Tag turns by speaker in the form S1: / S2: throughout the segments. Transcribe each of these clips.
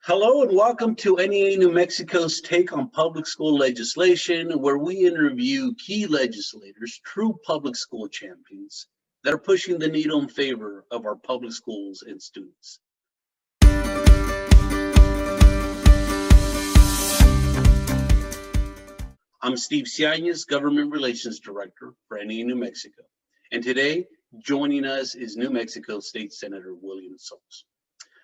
S1: Hello and welcome to NEA New Mexico's take on public school legislation, where we interview key legislators, true public school champions that are pushing the needle in favor of our public schools and students. I'm Steve Ciañez, Government Relations Director for NEA New Mexico. And today, joining us is New Mexico State Senator William Souls,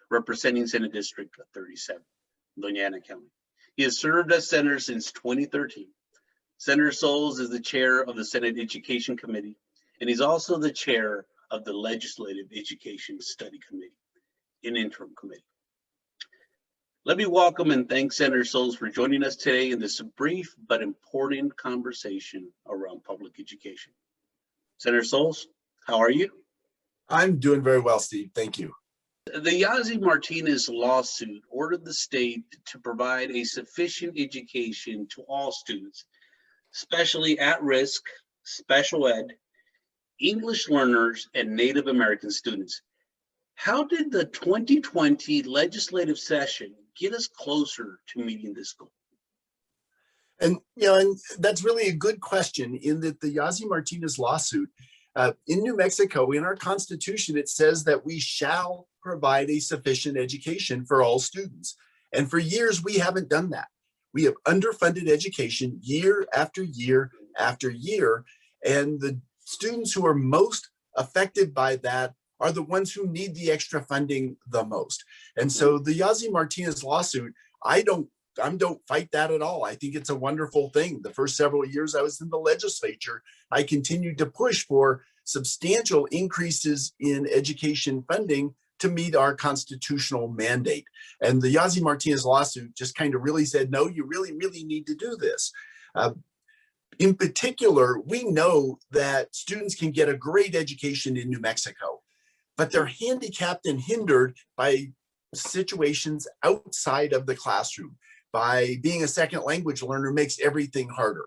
S1: representing Senate District 37, Doña Ana County. He has served as senator since 2013. Senator Souls is the chair of the Senate Education Committee, and he's also the chair of the Legislative Education Study Committee, an interim committee. Let me welcome and thank Senator Souls for joining us today in this brief but important conversation around public education. Senator Souls, how are you?
S2: I'm doing very well, Steve. Thank you.
S1: The Yazzie Martinez lawsuit ordered the state to provide a sufficient education to all students, especially at-risk, special ed, English learners, and Native American students. How did the 2020 legislative session get us closer to meeting this goal?
S2: And that's really a good question, in that the Yazzie Martinez lawsuit, in New Mexico, in our Constitution, it says that we shall provide a sufficient education for all students. And for years, we haven't done that. We have underfunded education year after year after year. And the students who are most affected by that are the ones who need the extra funding the most. And so the Yazzie Martinez lawsuit, I don't fight that at all. I think it's a wonderful thing. The first several years I was in the legislature, I continued to push for substantial increases in education funding to meet our constitutional mandate. And the Yazzie Martinez lawsuit just kind of really said, no, you really need to do this. In particular, we know that students can get a great education in New Mexico, but they're handicapped and hindered by situations outside of the classroom. By being a second language learner makes everything harder,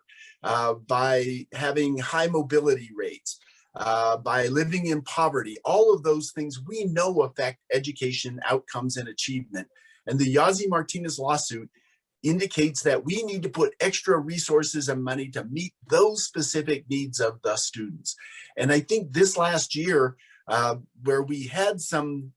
S2: by having high mobility rates, by living in poverty. All of those things we know affect education outcomes and achievement. And the Yazzie Martinez lawsuit indicates that we need to put extra resources and money to meet those specific needs of the students. And I think this last year, where we had some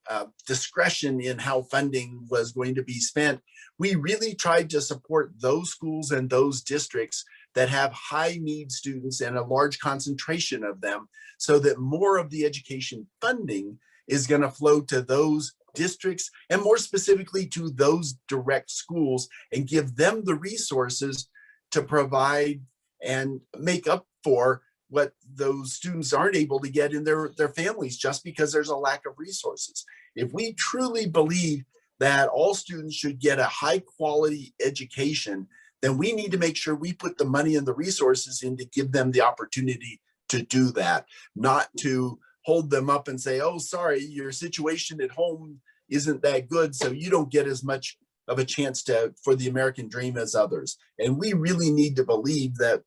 S2: discretion in how funding was going to be spent, we really tried to support those schools and those districts that have high need students and a large concentration of them, so that more of the education funding is going to flow to those districts and more specifically to those direct schools, and give them the resources to provide and make up for what those students aren't able to get in their families just because there's a lack of resources. If we truly believe that all students should get a high quality education, then we need to make sure we put the money and the resources in to give them the opportunity to do that, not to hold them up and say, oh, sorry, your situation at home isn't that good, so you don't get as much of a chance for the American dream as others. And we really need to believe that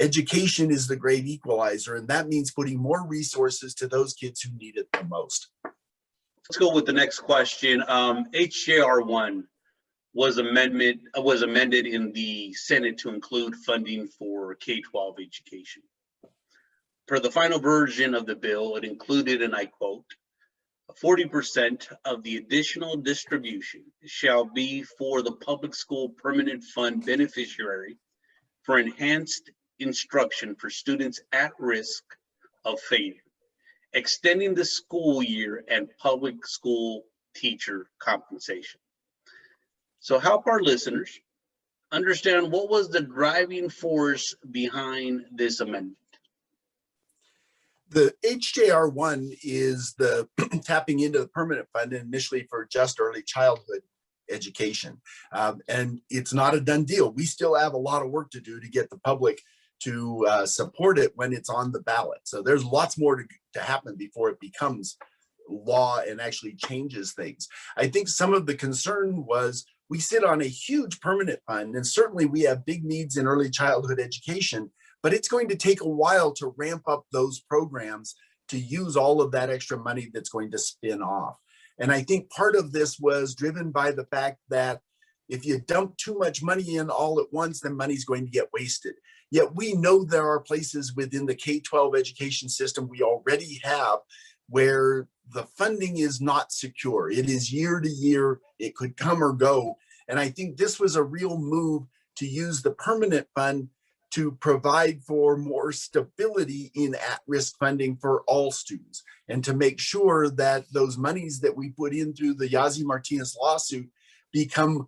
S2: education is the great equalizer, and that means putting more resources to those kids who need it the most.
S1: Let's go with the next question. HJR 1 was amended in the Senate to include funding for K-12 education. Per the final version of the bill, it included, and I quote, 40% of the additional distribution shall be for the public school permanent fund beneficiary for enhanced instruction for students at risk of failure, extending the school year, and public school teacher compensation. So help our listeners understand what was the driving force behind this amendment.
S2: The HJR 1 is the tapping into the permanent fund initially for just early childhood education. And it's not a done deal. We still have a lot of work to do to get the public to support it when it's on the ballot. So there's lots more to happen before it becomes law and actually changes things. I think some of the concern was we sit on a huge permanent fund, and certainly we have big needs in early childhood education, but it's going to take a while to ramp up those programs to use all of that extra money that's going to spin off. And I think part of this was driven by the fact that if you dump too much money in all at once, then money's going to get wasted. Yet we know there are places within the K-12 education system we already have where the funding is not secure. It is year to year, it could come or go. And I think this was a real move to use the permanent fund to provide for more stability in at-risk funding for all students, and to make sure that those monies that we put in through the Yazzie Martinez lawsuit become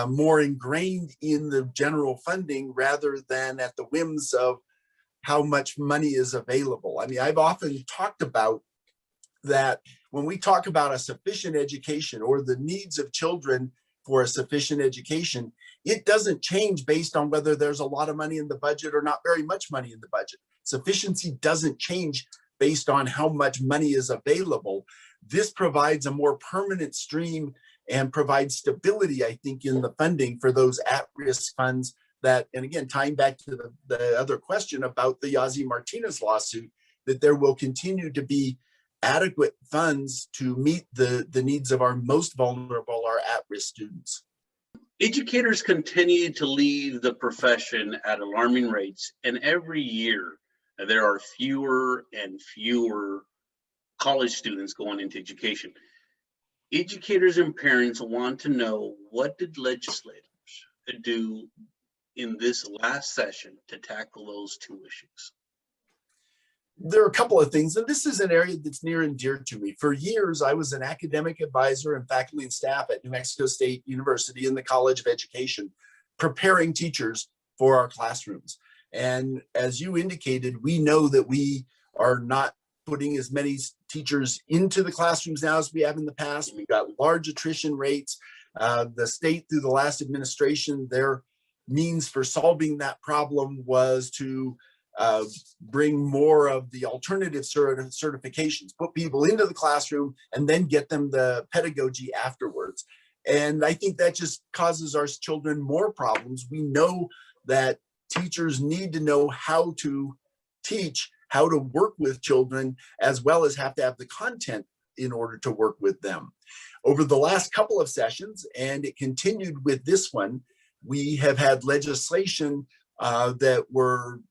S2: more ingrained in the general funding rather than at the whims of how much money is available. I mean, I've often talked about that when we talk about a sufficient education or the needs of children for a sufficient education, it doesn't change based on whether there's a lot of money in the budget or not very much money in the budget. Sufficiency doesn't change based on how much money is available. This provides a more permanent stream and provides stability, I think, in the funding for those at-risk funds that, and again, tying back to the other question about the Yazzie Martinez lawsuit, that there will continue to be adequate funds to meet the needs of our most vulnerable, our at-risk students.
S1: Educators continue to leave the profession at alarming rates, and every year there are fewer and fewer college students going into education. Educators and parents want to know, what did legislators do in this last session to tackle those two issues?
S2: There are a couple of things, and this is an area that's near and dear to me. For years, I was an academic advisor and faculty and staff at New Mexico State University in the College of Education, preparing teachers for our classrooms. And as you indicated, we know that we are not putting as many teachers into the classrooms now as we have in the past. We've got large attrition rates. The state, through the last administration, their means for solving that problem was to bring more of the alternative certifications, put people into the classroom and then get them the pedagogy afterwards. And I think that just causes our children more problems. We know that teachers need to know how to teach, how to work with children, as well as have to have the content in order to work with them. Over the last couple of sessions, and it continued with this one, we have had legislation that were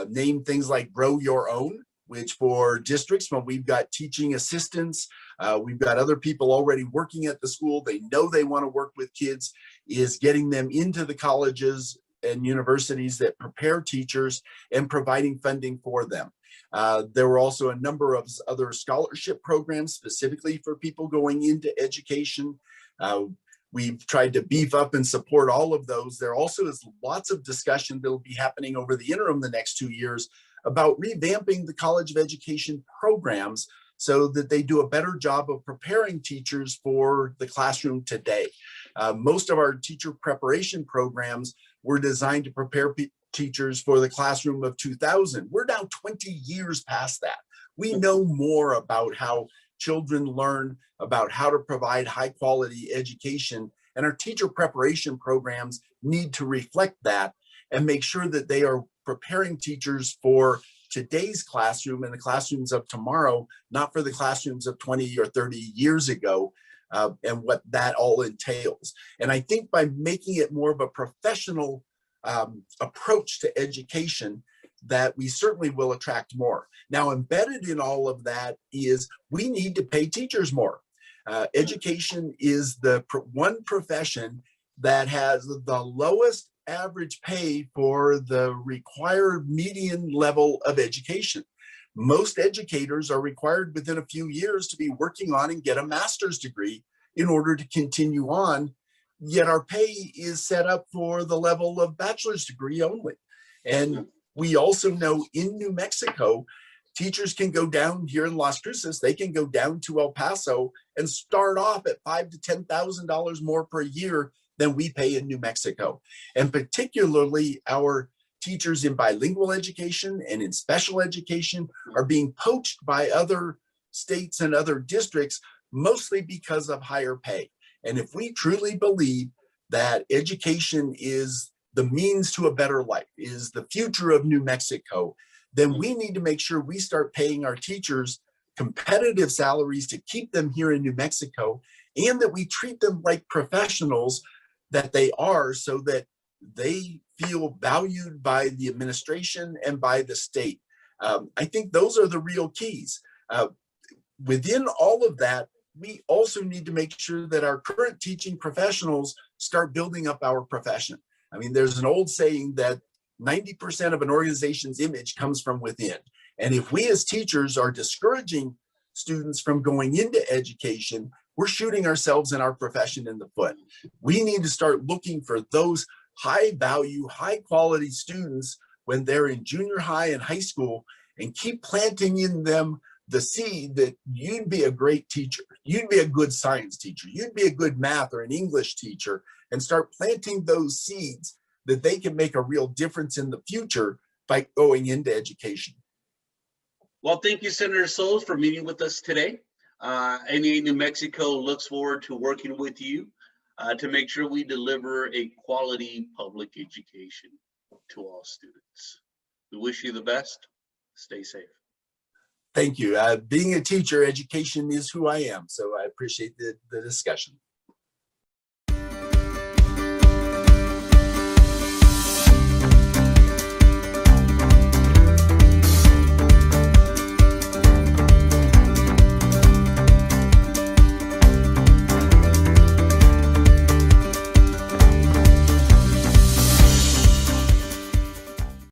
S2: named things like Grow Your Own, which for districts, when we've got teaching assistants, we've got other people already working at the school, they know they want to work with kids, is getting them into the colleges and universities that prepare teachers and providing funding for them. There were also a number of other scholarship programs specifically for people going into education. We've tried to beef up and support all of those. There also is lots of discussion that will be happening over the interim the next 2 years about revamping the College of Education programs so that they do a better job of preparing teachers for the classroom today. Most of our teacher preparation programs were designed to prepare teachers for the classroom of 2000. We're now 20 years past that. We know more about how children learn, about how to provide high quality education, and our teacher preparation programs need to reflect that and make sure that they are preparing teachers for today's classroom and the classrooms of tomorrow, not for the classrooms of 20 or 30 years ago, and what that all entails. And I think by making it more of a professional approach to education, that we certainly will attract more. Now, embedded in all of that is we need to pay teachers more. Education is the one profession that has the lowest average pay for the required median level of education. Most educators are required within a few years to be working on and get a master's degree in order to continue on, yet our pay is set up for the level of bachelor's degree only. And we also know in New Mexico, teachers can go down here in Las Cruces, they can go down to El Paso and start off at $5,000 to $10,000 more per year than we pay in New Mexico. And particularly our teachers in bilingual education and in special education are being poached by other states and other districts, mostly because of higher pay. And if we truly believe that education is the means to a better life, is the future of New Mexico, then we need to make sure we start paying our teachers competitive salaries to keep them here in New Mexico, and that we treat them like professionals that they are, so that they feel valued by the administration and by the state. I think those are the real keys. Within all of that, we also need to make sure that our current teaching professionals start building up our profession. I mean, there's an old saying that 90% of an organization's image comes from within. And if we as teachers are discouraging students from going into education, we're shooting ourselves and our profession in the foot. We need to start looking for those high value, high quality students when they're in junior high and high school, and keep planting in them the seed that you'd be a great teacher, you'd be a good science teacher, you'd be a good math or an English teacher, and start planting those seeds that they can make a real difference in the future by going into education.
S1: Well, thank you, Senator Souls, for meeting with us today. NEA New Mexico looks forward to working with you to make sure we deliver a quality public education to all students. We wish you the best. Stay safe.
S2: Thank you. Being a teacher, education is who I am. So I appreciate the discussion.